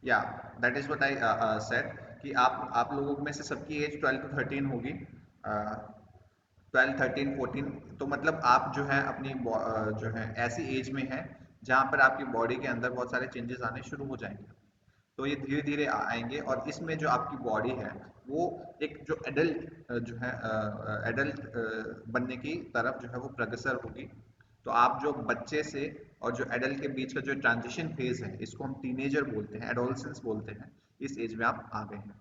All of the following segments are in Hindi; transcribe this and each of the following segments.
या that is what I said कि आप लोगों में से सबकी एज 12 to 13 होगी, 12 13 14। तो मतलब आप जो है अपनी जो है ऐसी एज में है जहाँ पर आपकी बॉडी के अंदर बहुत सारे चेंजेस आने शुरू हो जाएंगे। तो ये धीरे धीरे आएंगे और इसमें जो आपकी बॉडी है वो एक जो एडल्ट जो है एडल्ट बनने की तरफ जो है वो अग्रसर होगी। तो आप जो बच्चे से और जो एडल्ट के बीच का जो ट्रांजिशन फेज है इसको हम टीनेजर बोलते हैं, एडोलसेंस बोलते हैं। इस एज में आप आ गए हैं।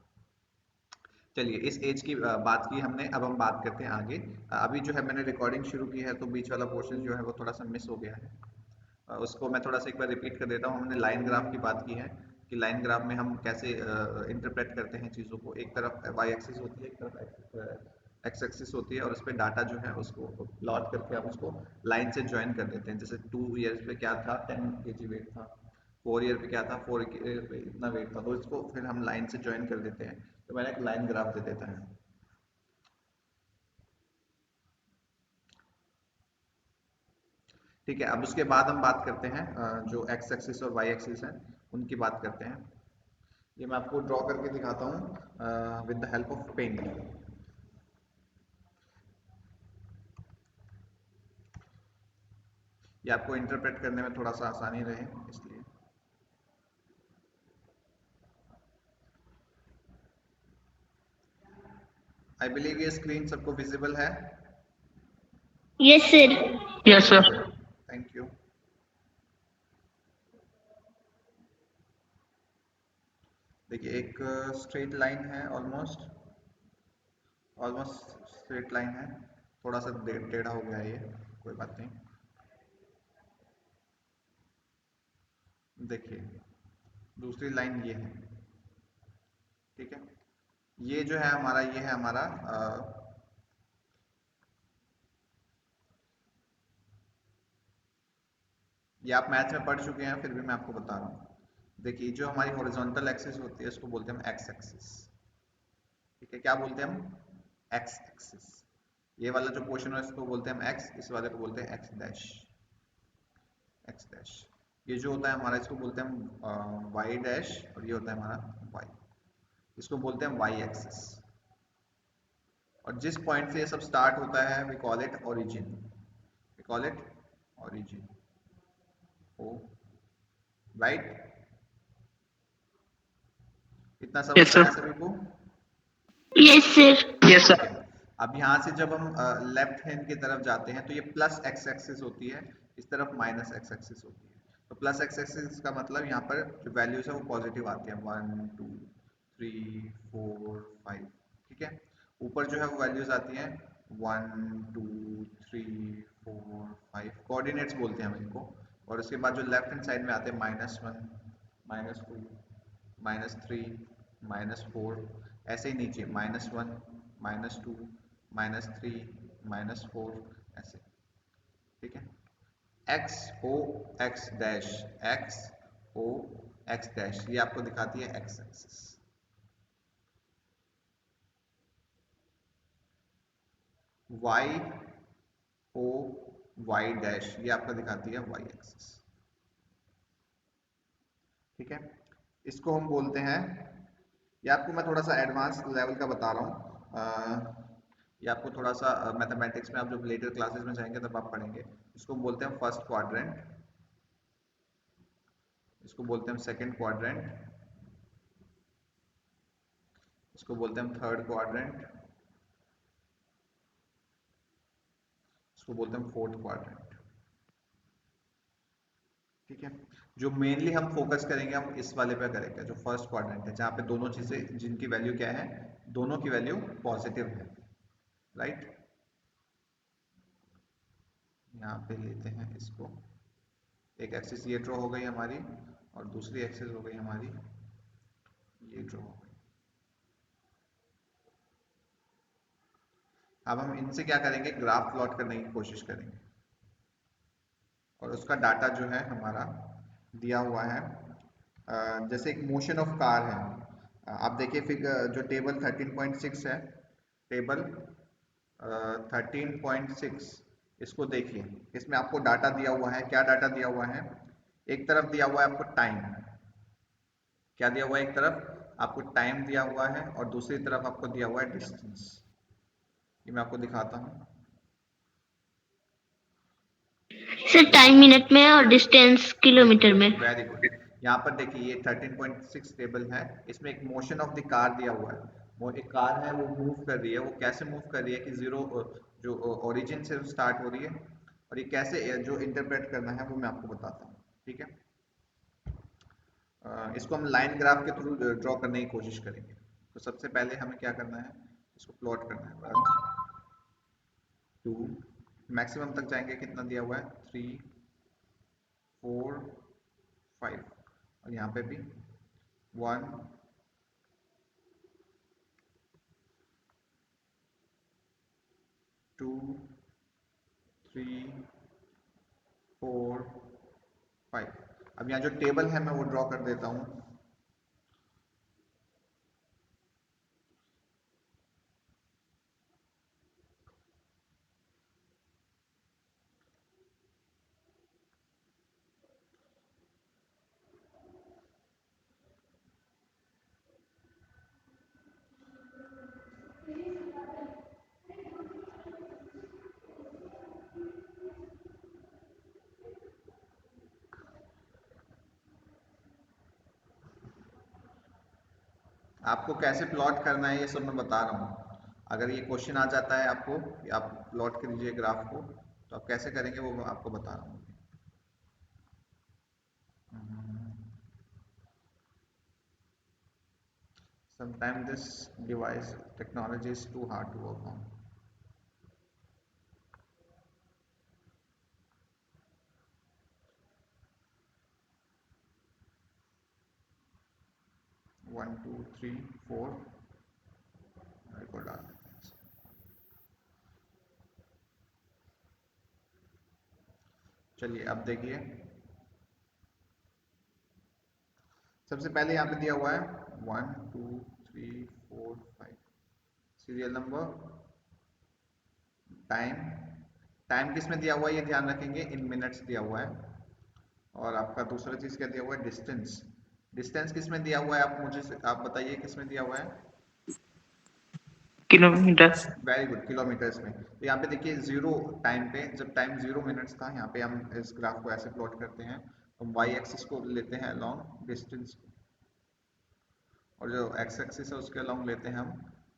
चलिए इस एज की बात की हमने, अब हम बात करते हैं आगे। अभी जो है मैंने रिकॉर्डिंग शुरू की है तो बीच वाला पोर्शन जो है वो थोड़ा सा मिस हो गया है। उसको मैं थोड़ा सा एक बार रिपीट कर देता हूँ। हमने लाइन ग्राफ की बात की है कि लाइन ग्राफ में हम कैसे इंटरप्रेट करते हैं चीज़ों को। एक तरफ वाई एक्सिस होती है, एक तरफ एक्स एक्सिस होती है और उस पर डाटा जो है उसको प्लॉट करके आप उसको लाइन से ज्वाइन कर देते हैं। जैसे 2 ईयर्स पे क्या था, 10 kg वेट था। 4 ईयर पे क्या था, 4 ईयर पे इतना वेट था। तो इसको फिर हम लाइन से ज्वाइन कर देते हैं। तो मैंने एक लाइन ग्राफ दे देता है। ठीक है, अब उसके बाद हम बात करते हैं जो एक्स एक्सिस और वाई एक्सिस है उनकी बात करते हैं। ये मैं आपको ड्रॉ करके दिखाता हूँ with the help of paint. ये आपको इंटरप्रेट करने में थोड़ा सा आसानी रहे इसलिए। आई बिलीव ये स्क्रीन सबको विजिबल है। Yes sir. Yes, sir. Thank you. देखिए एक स्ट्रेट लाइन है, ऑलमोस्ट ऑलमोस्ट स्ट्रेट लाइन है। थोड़ा सा टेढ़ा हो गया है ये, कोई बात नहीं। देखिए दूसरी लाइन ये है, ठीक है। ये जो है हमारा, ये है हमारा ये आप मैथ में पढ़ चुके हैं फिर भी मैं आपको बता रहा हूँ। देखिए जो हमारी हॉरिजॉन्टल एक्सिस होती है उसको बोलते हैं हम एक्स एक्सिस। ठीक है, क्या बोलते हैं हम? X axis. ये वाला जो पोर्शन है इसको बोलते हैं हम एक्स, इस वाले को बोलते हैं एक्स डैश। X dash. ये जो होता है हमारा इसको बोलते हैं हम वाई डैश, और ये होता है हमारा वाई, इसको बोलते हैं वाई एक्सिस। और जिस पॉइंट से ये सब स्टार्ट होता है we call it origin. We call it origin. Oh right, इतना समझ Yes, में आया sir. सभी को? Yes sir. Yes, sir. ठीक है। अब यहाँ से जब हम लेफ्ट हैंड की तरफ जाते हैं तो ये प्लस एक्स एक्सिस होती है, इस तरफ माइनस एक्स एक्सिस होती है। तो प्लस एक्स एक्सिस का मतलब यहाँ पर जो वैल्यूज है वो पॉजिटिव आती है, 1 2 3 4 5। ठीक है, ऊपर जो है वो वैल्यूज आती हैं 1 2 3 4 5, कोऑर्डिनेट्स बोलते हैं हम इनको। और उसके बाद जो लेफ्ट हैंड साइड में आते हैं -1 -2 -3 -4, ऐसे ही नीचे -1 -2 -3 -4 ऐसे। ठीक है, X O X dash, X O X dash, ये आपको दिखाती है X axis. Y O Y dash, ये आपको दिखाती है वाई एक्सिस। ठीक है, इसको हम बोलते हैं, ये आपको मैं थोड़ा सा एडवांस लेवल का बता रहा हूँ। ये आपको थोड़ा सा मैथमेटिक्स में आप जब लेटर क्लासेस में जाएंगे तब आप पढ़ेंगे। इसको बोलते हैं फर्स्ट क्वाड्रेंट, इसको बोलते हैं सेकंड क्वाड्रेंट, इसको बोलते हैं थर्ड क्वाड्रेंट, इसको बोलते हैं फोर्थ क्वाड्रेंट। ठीक है, जो मेनली हम फोकस करेंगे हम इस वाले पे करेंगे जो फर्स्ट क्वाड्रेंट है, जहाँ पे दोनों चीजें जिनकी वैल्यू क्या है, दोनों की वैल्यू पॉजिटिव है। राइट, यहाँ पे लेते हैं इसको, एक एक्सिस ये ड्रॉ हो गई हमारी और दूसरी एक्सिस हो गई हमारी ये ड्रॉ हो गई। अब हम इनसे क्या करेंगे, ग्राफ प्लॉट करने की कोशिश करेंगे और उसका डाटा जो है हमारा दिया हुआ है। जैसे एक मोशन ऑफ कार है, आप देखिए फिर जो टेबल 13.6 है, टेबल 13.6, इसको देखिए। इसमें आपको डाटा दिया हुआ है, क्या डाटा दिया हुआ है? एक तरफ दिया हुआ है आपको टाइम, क्या दिया हुआ है? एक तरफ आपको टाइम दिया हुआ है और दूसरी तरफ आपको दिया हुआ है डिस्टेंस। ये मैं आपको दिखाता हूँ। सर टाइम मिनट में है और डिस्टेंस किलोमीटर में। Very good. यहाँ पर देखिए ये 13.6 टेबल है, इसमें एक मोशन ऑफ द कार दिया हुआ है। वो एक कार है, वो मूव कर रही है। वो कैसे मूव कर रही है कि जीरो जो ओरिजिन से स्टार्ट हो रही है, और ये कैसे जो इंटरप्रेट करना है वो मैं आपको बताता हूँ। ठीक है, इसको हम लाइन ग्राफ के थ्रू ड्रॉ करने की कोशिश करेंगे। तो सबसे पहले हमें क्या करना है, इसको प्लॉट करना है। 1 2, मैक्सिमम तक जाएंगे, कितना दिया हुआ है? 3 4 5, और यहाँ पे भी 1 2 3 4 5। अब यहाँ जो टेबल है मैं वो ड्रॉ कर देता हूँ। आपको कैसे प्लॉट करना है ये सब मैं बता रहा हूँ। अगर ये क्वेश्चन आ जाता है आपको कि आप प्लॉट कीजिए ग्राफ को, तो आप कैसे करेंगे वो मैं आपको बता रहा हूँ। Sometimes this device technology is too hard to work on. One, two, three, four. मेरे को डाल देते हैं। चलिए अब देखिए, सबसे पहले यहाँ पे दिया हुआ है 1 2 3 4 5 सीरियल नंबर। टाइम, टाइम किस में दिया हुआ है ये ध्यान रखेंगे, इन मिनट्स दिया हुआ है। और आपका दूसरा चीज क्या दिया हुआ है? डिस्टेंस। डिस्टेंस किस में दिया हुआ है? आप मुझे आप बताइए किस में दिया हुआ है? किलोमीटर। वेरी गुड, किलोमीटर्स में। तो यहाँ पे देखिए जीरो टाइम पे, जब टाइम 0 मिनट्स था, यहाँ पे हम इस ग्राफ को ऐसे प्लॉट करते हैं। हम वाई एक्सिस को लेते हैं अलॉन्ग डिस्टेंस को, और जो एक्स एक्सिस है उसके अलॉन्ग लेते हैं हम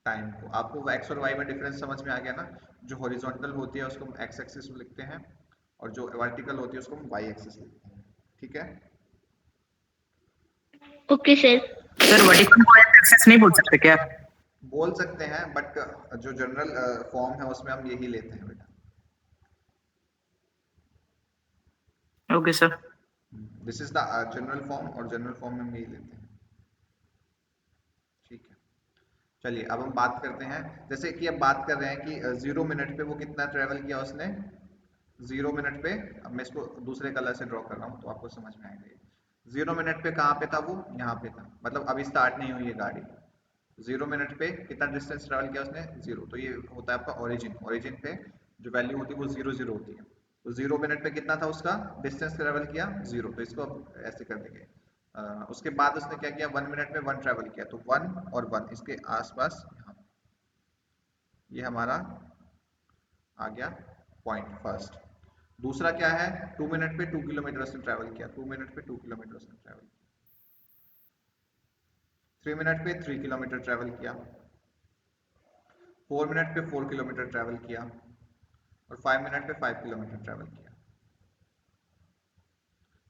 टाइम को। आपको एक्स और वाई में डिफरेंस समझ में आ गया ना? जो हॉरिजॉन्टल होती है उसको हम एक्स एक्सिस में लिखते हैं, और जो वर्टिकल होती है उसको हम वाई एक्सिस लिखते हैं। ठीक है, ओके सर। सर वर्टिकल को एक्सिस नहीं बोल सकते क्या? बोल सकते हैं, बट जो जनरल फॉर्म है उसमें हम यही लेते हैं बेटा। Okay sir. This is the general form, और जनरल फॉर्म में हम यही लेते हैं। ठीक है, चलिए अब हम बात करते हैं। जैसे कि अब बात कर रहे हैं कि 0 मिनट पे वो कितना ट्रेवल किया उसने। 0 मिनट पे, अब मैं इसको दूसरे कलर से ड्रॉ कर रहा हूँ तो आपको समझ में आएगा। 0 मिनट पे कहाँ पे था वो? यहाँ पे था, मतलब अभी स्टार्ट नहीं हुई है गाड़ी। 0 मिनट पे कितना डिस्टेंस ट्रेवल किया उसने? 0। तो ये होता है आपका ओरिजिन। ओरिजिन पे जो वैल्यू होती है वो 0 0 होती है। तो 0 मिनट पे कितना था उसका डिस्टेंस ट्रेवल किया? 0। तो इसको अब ऐसे कर देंगे। उसके बाद उसने क्या किया? 1 मिनट में 1 ट्रेवल किया, तो 1 और 1 इसके आसपास यहाँ, ये हमारा आ गया पॉइंट फर्स्ट। दूसरा क्या है? 2 मिनट पे 2 किलोमीटर उसने ट्रेवल किया। 2 मिनट पे 2 किलोमीटर उसने ट्रेवल किया। 3 मिनट पे 3 किलोमीटर ट्रेवल किया। 4 मिनट पे 4 किलोमीटर ट्रेवल किया, और 5 मिनट पे 5 किलोमीटर ट्रेवल किया।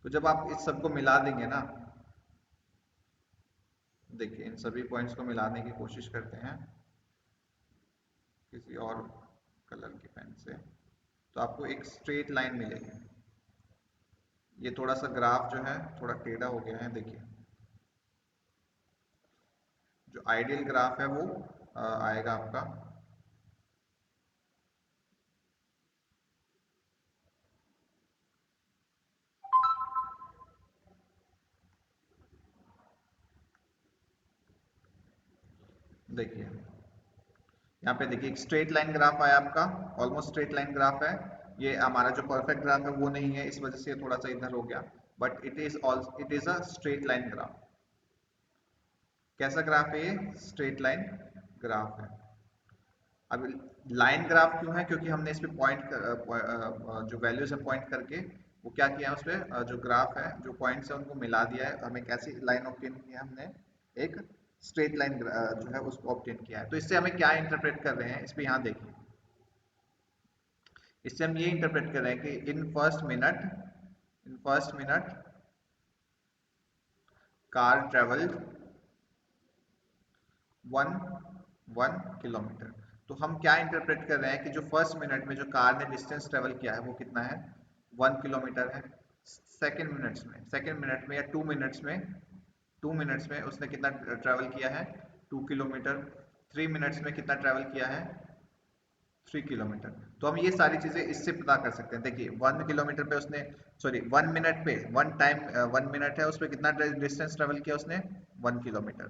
तो जब आप इस सबको मिला देंगे ना, देखिए इन सभी पॉइंट्स को मिलाने की कोशिश करते हैं किसी और कलर की पेन से, तो आपको एक स्ट्रेट लाइन मिलेगी। ये थोड़ा सा ग्राफ जो है थोड़ा टेढ़ा हो गया है, देखिए। जो आइडियल ग्राफ है वो आएगा आपका, देखिए यहाँ पे देखिए एक स्ट्रेट लाइन ग्राफ आया आपका, ऑलमोस्ट स्ट्रेट लाइन ग्राफ है। ये हमारा जो परफेक्ट ग्राफ है वो नहीं है, इस वजह से थोड़ा सा इधर हो गया, but it is a straight line graph. कैसा ग्राफ है ये? स्ट्रेट लाइन ग्राफ है। अब लाइन ग्राफ क्यों है? क्योंकि हमने इस पे जो वैल्यूज है पॉइंट करके वो क्या किया है, उस पे जो ग्राफ है, जो पॉइंट्स है उनको मिला दिया है। हमें कैसी लाइन ऑब्टेन किया? हमने एक स्ट्रेट लाइन जो है उसको ऑब्टेन किया है। तो इससे हमें क्या इंटरप्रेट कर रहे हैं, इस पे यहाँ देखिए। इससे हम ये इंटरप्रेट कर रहे हैं कि in first minute car travelled 1 kilometre. तो हम क्या इंटरप्रेट कर रहे हैं कि जो फर्स्ट मिनट में जो कार ने डिस्टेंस ट्रेवल किया है वो कितना है? 1 किलोमीटर है। सेकेंड मिनट में या 2 मिनट्स में उसने कितना ट्रेवल किया है? 2 किलोमीटर। 3 मिनट्स में कितना ट्रेवल किया है? 3 किलोमीटर। तो हम ये सारी चीजें इससे पता कर सकते हैं। देखिए 1 किलोमीटर पे उसने, सॉरी 1 मिनट पे, 1 मिनट है, उस पर कितना डिस्टेंस ट्रेवल किया उसने? 1 किलोमीटर।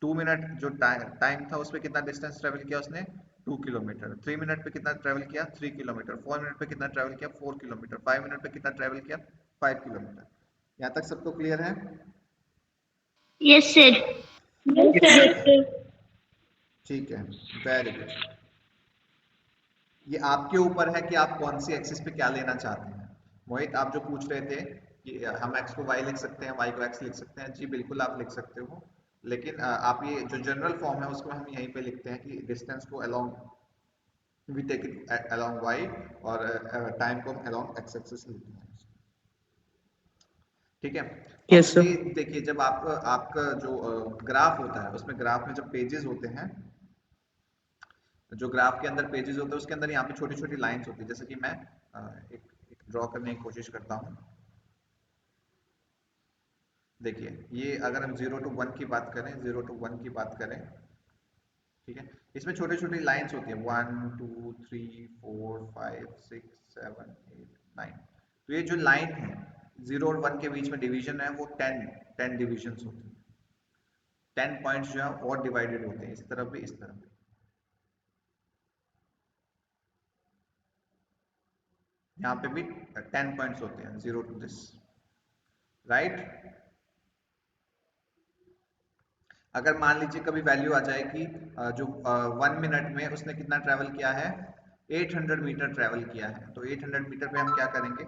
2 मिनट जो टाइम था उस पर कितना डिस्टेंस ट्रेवल किया उसने? 2 किलोमीटर। 3 मिनट पे कितना ट्रेवल किया? 3 किलोमीटर। 4 मिनट पे कितना ट्रेवल किया? 4 किलोमीटर। 5 मिनट पे कितना ट्रेवल किया? 5 किलोमीटर। यहाँ तक सबको क्लियर है? Yes, sir. Yes, sir. ठीक है, वेरी गुड। ये आपके ऊपर है कि आप कौन सी एक्सिस पे क्या लेना चाहते हैं। मोहित, आप जो पूछ रहे थे कि हम एक्स को वाई लिख सकते हैं, वाई को एक्स लिख सकते हैं, जी बिल्कुल आप लिख सकते हो। लेकिन आप ये जो जनरल फॉर्म है उसको हम यहीं पे लिखते हैं कि डिस्टेंस को along we take it along Y, और टाइम को हम अलोंग एक्स एक्सिस लिखते हैं। ठीक है। अब Yes, sir. ये देखिए, जब आपका आपका जो ग्राफ होता है उसमें, ग्राफ में जब पेजेस होते हैं, जो ग्राफ के अंदर पेजेस होते हैं उसके अंदर यहाँ पे छोटी छोटी लाइंस होती है। जैसे कि मैं एक ड्रॉ करने की कोशिश करता हूँ। देखिए ये अगर हम 0 to 1 की बात करें, 0 to 1 की बात करें, ठीक है, इसमें छोटी छोटी लाइंस होती है, 1 2 3 4 5 6 7 8 9। तो ये जो लाइन है 0 और 1 के बीच में डिवीजन है, वो 10 डिविजन होते हैं। 10 पॉइंट्स जो है और डिवाइडेड होते हैं, इस तरफ भी इस तरफ भी। यहाँ पे भी 10 पॉइंट्स होते हैं, 0 to this, राइट। अगर मान लीजिए कभी वैल्यू आ जाए कि जो 1 मिनट में उसने कितना ट्रेवल किया है? 800 मीटर ट्रेवल किया है। तो 800 मीटर पे हम क्या करेंगे?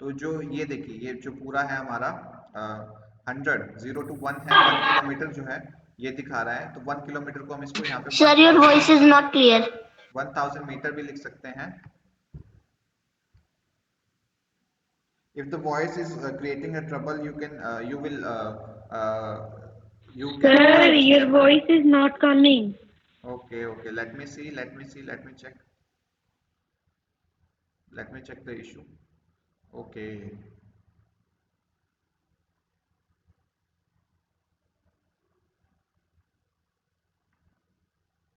तो जो ये देखिए, ये जो पूरा है हमारा 100, 0 to 1 है, 1 किलोमीटर जो है ये दिखा रहा है। तो 1 किलोमीटर को हम इसको यहाँ पे Sir, your voice is not clear. 1000 metre भी लिख सकते हैं। If the voice is creating a trouble, you can you will you can. Sir, your voice is not coming. Okay, let me see, let me check the issue. Okay,